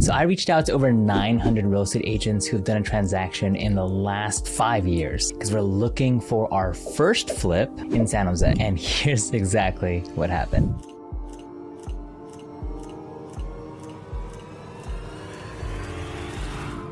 So I reached out to over 900 real estate agents who've done a transaction in the last 5 years because we're looking for our first flip in San Jose. And here's exactly what happened.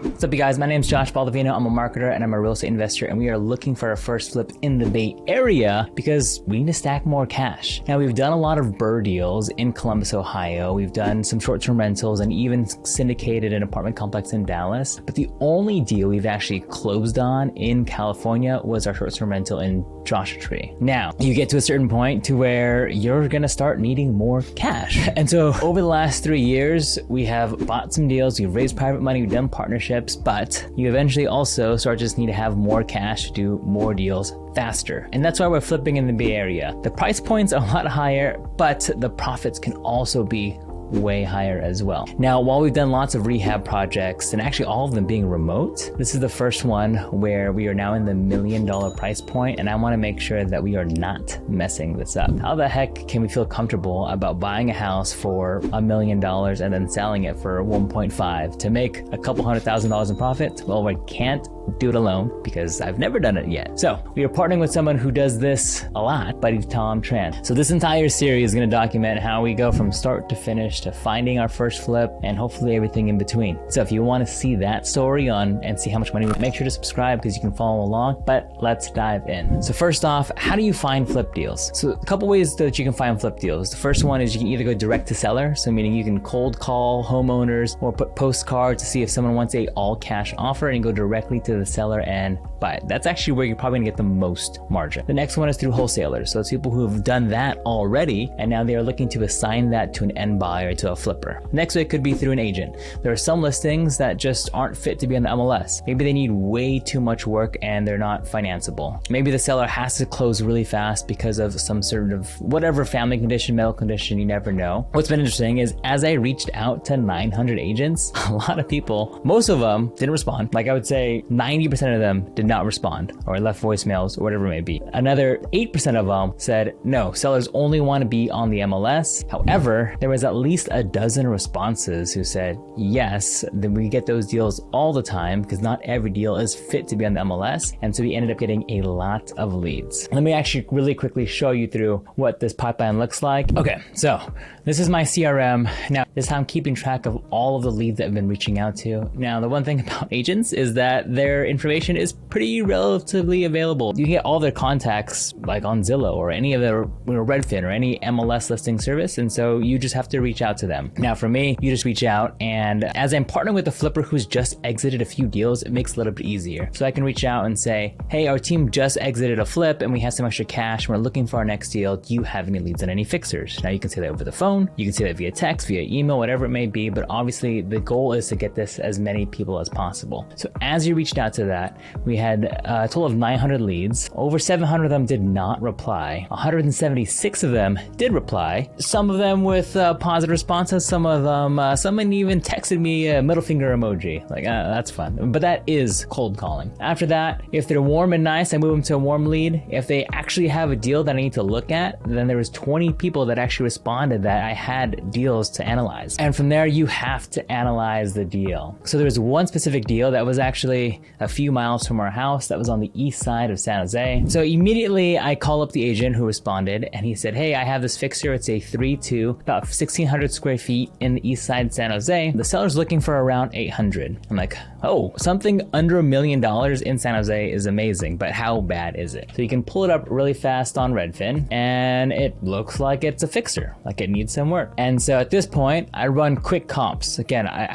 What's up, you guys? My name's Josh Baldovino. I'm a marketer and I'm a real estate investor, and we are looking for our first flip in the Bay Area because we need to stack more cash. Now, we've done a lot of BRRRR deals in Columbus, Ohio. We've done some short-term rentals and even syndicated an apartment complex in Dallas. But the only deal we've actually closed on in California was our short-term rental in Joshua Tree. Now, you get to a certain point to where you're gonna start needing more cash. And so over the last 3 years, we have bought some deals, we've raised private money, we've done partnerships, but you eventually also start just need to have more cash to do more deals faster. And that's why we're flipping in the Bay Area. The price points are a lot higher, but the profits can also be way higher as well. Now, while we've done lots of rehab projects, and actually all of them being remote, this is the first one where we are now in the $1 million price point, and I want to make sure that we are not messing this up. How the heck can we feel comfortable about buying a house for $1 million and then selling it for 1.5 to make a couple $100,000 in profit? Well, we can't do it alone because I've never done it yet. So we are partnering with someone who does this a lot, but he's Tom Tran. So this entire series is going to document how we go from start to finish to finding our first flip and hopefully everything in between. So if you want to see that story and see how much money, make sure to subscribe because you can follow along, but let's dive in. So first off, how do you find flip deals? So a couple ways that you can find flip deals. The first one is you can either go direct to seller. So meaning you can cold call homeowners or put postcards to see if someone wants a all cash offer and go directly to the seller and buy it. That's actually where you're probably gonna get the most margin. The next one is through wholesalers. So it's people who have done that already and now they are looking to assign that to an end buyer, to a flipper. Next way could be through an agent. There are some listings that just aren't fit to be on the MLS. Maybe they need way too much work and they're not financeable. Maybe the seller has to close really fast because of some sort of whatever family condition, medical condition, you never know. What's been interesting is as I reached out to 900 agents, a lot of people, most of them didn't respond. Like I would say 90% of them did not respond or left voicemails or whatever it may be. Another 8% of them said, no, sellers only want to be on the MLS. However, there was at least a dozen responses who said, yes, then we get those deals all the time because not every deal is fit to be on the MLS. And so we ended up getting a lot of leads. Let me actually really quickly show you through what this pipeline looks like. Okay, so this is my CRM. Now, this is how I'm keeping track of all of the leads that I've been reaching out to. Now, the one thing about agents is that their information is pretty relatively available. You can get all their contacts like on Zillow or any of their Redfin or any MLS listing service. And so you just have to reach out to them. Now for me, you just reach out, and as I'm partnering with a flipper who's just exited a few deals, it makes it a little bit easier. So I can reach out and say, hey, our team just exited a flip and we have some extra cash. We're looking for our next deal. Do you have any leads on any fixers? Now you can say that over the phone. You can say that via text, via email, whatever it may be. But obviously the goal is to get this as many people as possible. So as you reached out to that, we had a total of 900 leads. Over 700 of them did not reply. 176 of them did reply. Some of them with positive responses. Some of them, someone even texted me a middle finger emoji. Like, that's fun. But that is cold calling. After that, if they're warm and nice, I move them to a warm lead. If they actually have a deal that I need to look at, then there was 20 people that actually responded that I had deals to analyze. And from there, you have to analyze the deal. So there was one specific deal that was actually a few miles from our house that was on the east side of San Jose. So immediately I call up the agent who responded and he said, hey, I have this fixer. It's a 3-2, about 1,600 square feet in the east side San Jose. The seller's looking for around 800. I'm like, oh, something under $1 million in San Jose is amazing, but how bad is it? So you can pull it up really fast on Redfin and it looks like it's a fixer, like it needs some work. And so at this point, I run quick comps. Again, I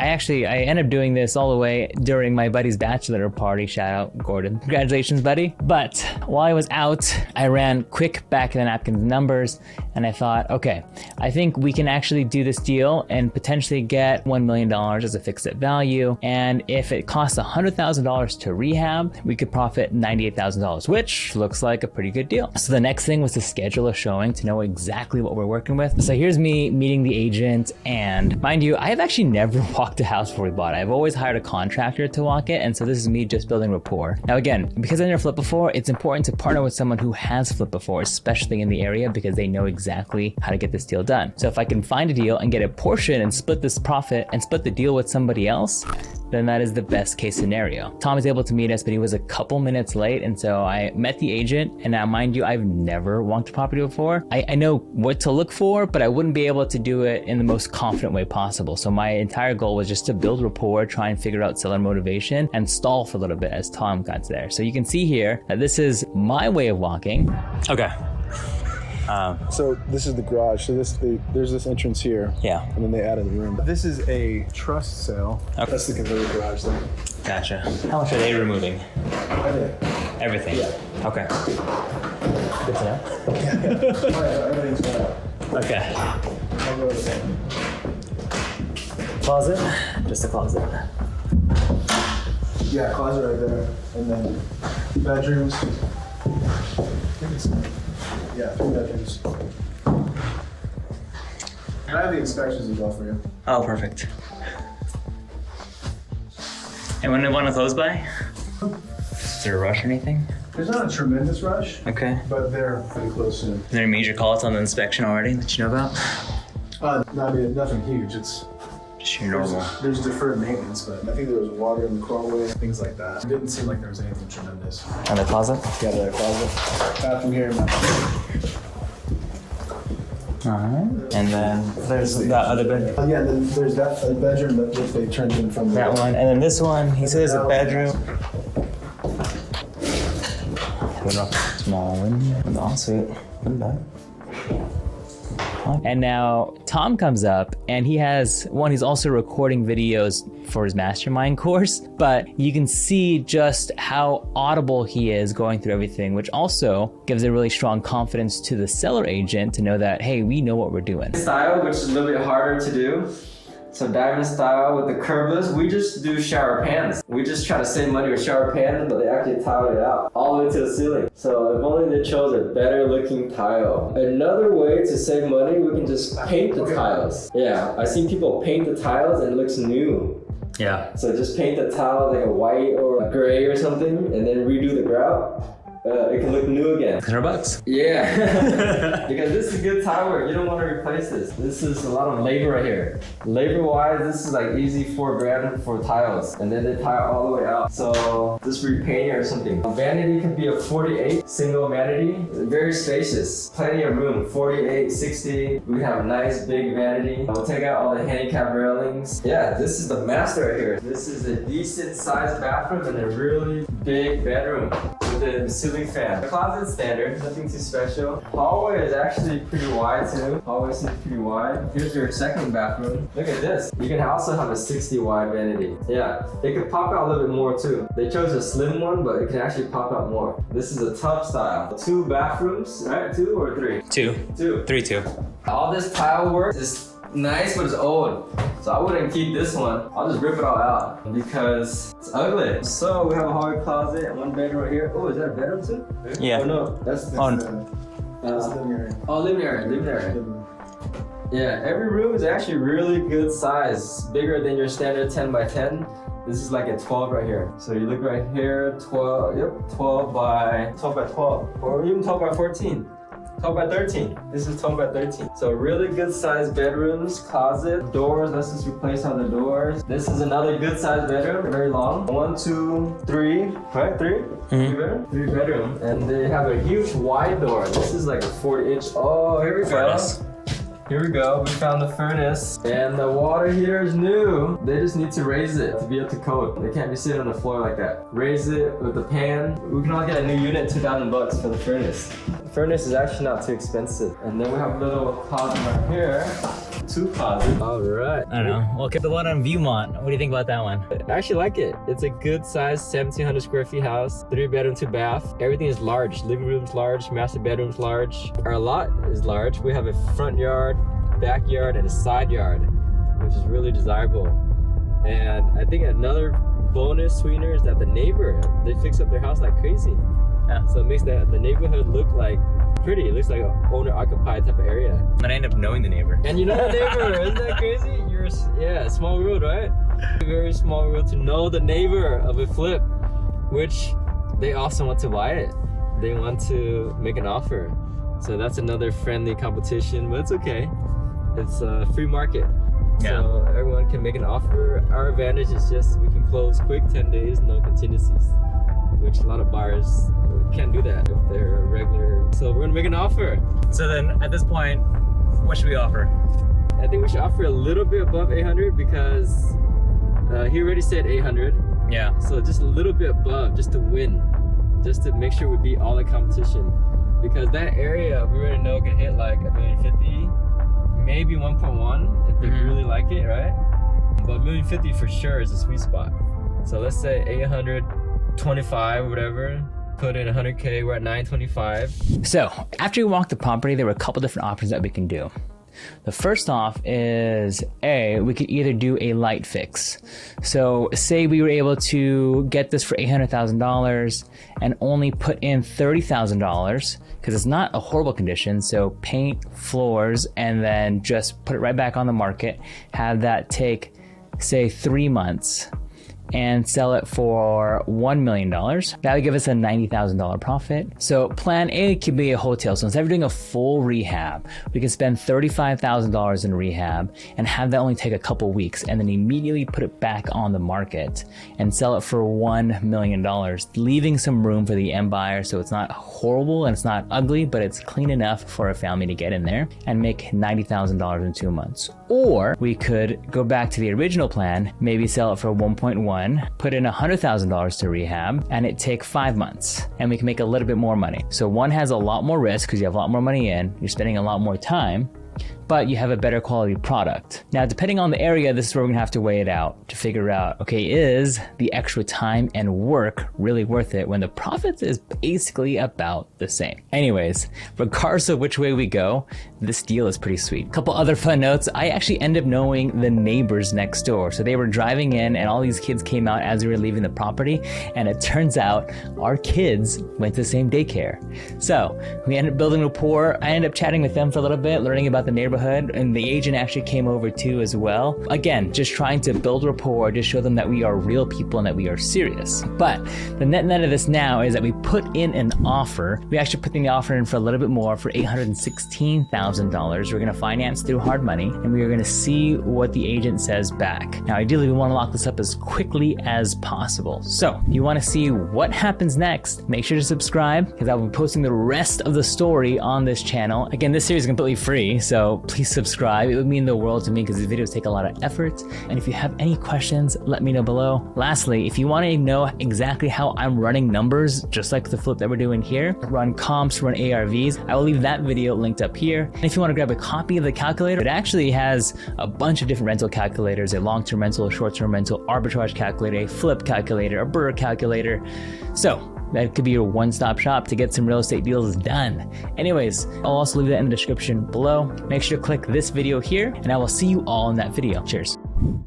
end up doing this all the way during my buddy's bachelor party. Shout out Gordon. Congratulations, buddy. But while I was out, I ran quick back of the napkin numbers and I thought, okay, I think we can actually do this deal and potentially get $1 million as a fixed at value. And if it costs $100,000 to rehab, we could profit $98,000, which looks like a pretty good deal. So the next thing was to schedule a showing to know exactly what we're working with. So here's me meeting the agent, and mind you, I have actually never walked a house before we bought it. I've always hired a contractor to walk it, and so this is me just building rapport. Now again, because I've never flipped before, it's important to partner with someone who has flipped before, especially in the area, because they know exactly exactly how to get this deal done. So if I can find a deal and get a portion and split this profit and split the deal with somebody else, then that is the best case scenario. Tom was able to meet us, but he was a couple minutes late. And so I met the agent, and now mind you, I've never walked a property before. I know what to look for, but I wouldn't be able to do it in the most confident way possible. So my entire goal was just to build rapport, try and figure out seller motivation, and stall for a little bit as Tom got there. So you can see here that this is my way of walking. Okay. So this is the garage. So there's this entrance here. Yeah. And then they added a room. This is a trust sale. Okay. That's the converted garage thing. Gotcha. How much are they removing? Everything? Yeah. Okay. Good to know. Yeah. Everything's fine. Okay. I'll go with it. Closet? Just a closet. Yeah, closet right there. And then bedrooms. Yeah, 3 bedrooms. And I have the inspections as well for you. Oh, perfect. And when they want to close by? Is there a rush or anything? There's not a tremendous rush, Okay. but they're pretty close soon. Is there any major calls on the inspection already that you know about? Nothing huge. It's Just your normal. There's deferred maintenance, but I think there was water in the crawlway, things like that. It didn't seem like there was anything tremendous. And the closet? Yeah, the closet. Bathroom here. Alright. And then there's that other bed. Yeah, and then there's that bedroom that they turned in from That one. And then this one, he says a bedroom. Small window. Ensuite. And now Tom comes up and he has one, he's also recording videos for his mastermind course, but you can see just how audible he is going through everything, which also gives a really strong confidence to the seller agent to know that, hey, we know what we're doing. Style, which is a little bit harder to do. So diamond style with the curveless, we just do shower pans. We just try to save money with shower pans, but they actually tiled it out all the way to the ceiling. So if only they chose a better looking tile. Another way to save money, we can just paint the tiles. Yeah, I've seen people paint the tiles and it looks new. Yeah. So just paint the tile like a white or a gray or something and then redo the grout. It can look new again. $100? Yeah, because this is good tile work. You don't want to replace this. This is a lot of labor right here. Labor-wise, this is like easy $4,000 for tiles, and then they tile all the way out. So just repainting or something. Vanity could be a 48 single vanity. Very spacious, plenty of room. 48, 60. We have a nice big vanity. We'll take out all the handicap railings. Yeah, this is the master right here. This is a decent sized bathroom and a really big bedroom with a ceiling fan. The closet standard, nothing too special. Hallway is actually pretty wide too. Hallway seems pretty wide. Here's your second bathroom. Look at this. You can also have a 60 wide vanity. Yeah, it could pop out a little bit more too. They chose a slim one, but it can actually pop out more. This is a tub style. 2 bathrooms, right? 2 or 3? 2. 2. 3, 2. All this tile work is nice, but it's old. So I wouldn't keep this one. I'll just rip it all out because it's ugly. So we have a hallway closet and 1 bedroom right here. Oh, is that a bedroom too? Yeah. Oh no, that's living area. Oh, living area. Yeah, every room is actually really good size. Bigger than your standard 10 by 10. This is like a 12 right here. So you look right here, 12, yep, 12 by 12, or even 12 by 14. 12 by 13. This is 12 by 13. So really good sized bedrooms, closet, doors. Let's just replace all the doors. This is another good sized bedroom, very long. 1, 2, 3, right? 3? Mm-hmm. 3 bedroom. And they have a huge wide door. This is like a 40-inch. Oh, here we go. Here we go, we found the furnace. And the water here is new. They just need to raise it to be up to code. They can't be sitting on the floor like that. Raise it with the pan. We can all get a new unit, $2,000 for the furnace. The furnace is actually not too expensive. And then we have a little closet right here. 2 closets. All right. I don't know. Well, keep the one on Viewmont. What do you think about that one? I actually like it. It's a good size 1,700 square feet house, 3 bedroom, 2 bath. Everything is large. Living room's large, master bedroom's large. Our lot is large. We have a front yard, backyard, and a side yard, which is really desirable. And I think another bonus sweetener is that the neighbor, they fix up their house like crazy. Yeah. So it makes the neighborhood look like pretty. It looks like an owner-occupied type of area. And I end up knowing the neighbor. And you know the neighbor, isn't that crazy? Yeah, small world, right? A very small world to know the neighbor of a flip, which they also want to buy it. They want to make an offer. So that's another friendly competition, but it's okay. It's a free market. Yeah. So everyone can make an offer. Our advantage is just we can close quick, 10 days, no contingencies, which a lot of buyers can't do that if they're regular. So we're gonna make an offer. So then at this point, what should we offer? I think we should offer a little bit above 800 because he already said 800. Yeah. So just a little bit above, just to win, just to make sure we beat all the competition. Because that area we already know could hit like 1,050,000, maybe 1.1 if they really like it, right? But 1,050,000 for sure is a sweet spot. So let's say 825 or whatever. Put in 100K, we're at 925. So after we walk the property, there were a couple different options that we can do. The first off is we could either do a light fix. So say we were able to get this for $800,000 and only put in $30,000 because it's not a horrible condition. So paint, floors, and then just put it right back on the market. Have that take, say, 3 months and sell it for $1 million. That would give us a $90,000 profit. So plan A could be a hotel. So instead of doing a full rehab, we can spend $35,000 in rehab and have that only take a couple weeks and then immediately put it back on the market and sell it for $1 million, leaving some room for the end buyer. So it's not horrible and it's not ugly, but it's clean enough for a family to get in there and make $90,000 in 2 months. Or we could go back to the original plan, maybe sell it for 1.1, put in $100,000 to rehab, and it take 5 months, and we can make a little bit more money. So one has a lot more risk because you have a lot more money in, you're spending a lot more time, but you have a better quality product. Now, depending on the area, this is where we're gonna have to weigh it out to figure out, okay, is the extra time and work really worth it when the profits is basically about the same? Anyways, regardless of which way we go, this deal is pretty sweet. Couple other fun notes. I actually ended up knowing the neighbors next door. So they were driving in and all these kids came out as we were leaving the property. And it turns out our kids went to the same daycare. So we ended up building rapport. I ended up chatting with them for a little bit, learning about the neighborhood, and the agent actually came over too as well. Again, just trying to build rapport, just show them that we are real people and that we are serious. But the net of this now is that we put in an offer. We actually put the offer in for a little bit more, for $816,000. We're gonna finance through hard money, and we are gonna see what the agent says back. Now, ideally, we wanna lock this up as quickly as possible. So if you wanna see what happens next, make sure to subscribe, because I will be posting the rest of the story on this channel. Again, this series is completely free, so please subscribe. It would mean the world to me because these videos take a lot of effort. And if you have any questions, let me know below. Lastly, if you want to know exactly how I'm running numbers, just like the flip that we're doing here, run comps, run ARVs, I will leave that video linked up here. And if you want to grab a copy of the calculator, it actually has a bunch of different rental calculators: a long-term rental, a short-term rental, arbitrage calculator, a flip calculator, a BRRRR calculator. So that could be your one-stop shop to get some real estate deals done. Anyways, I'll also leave that in the description below. Make sure to click this video here, and I will see you all in that video. Cheers.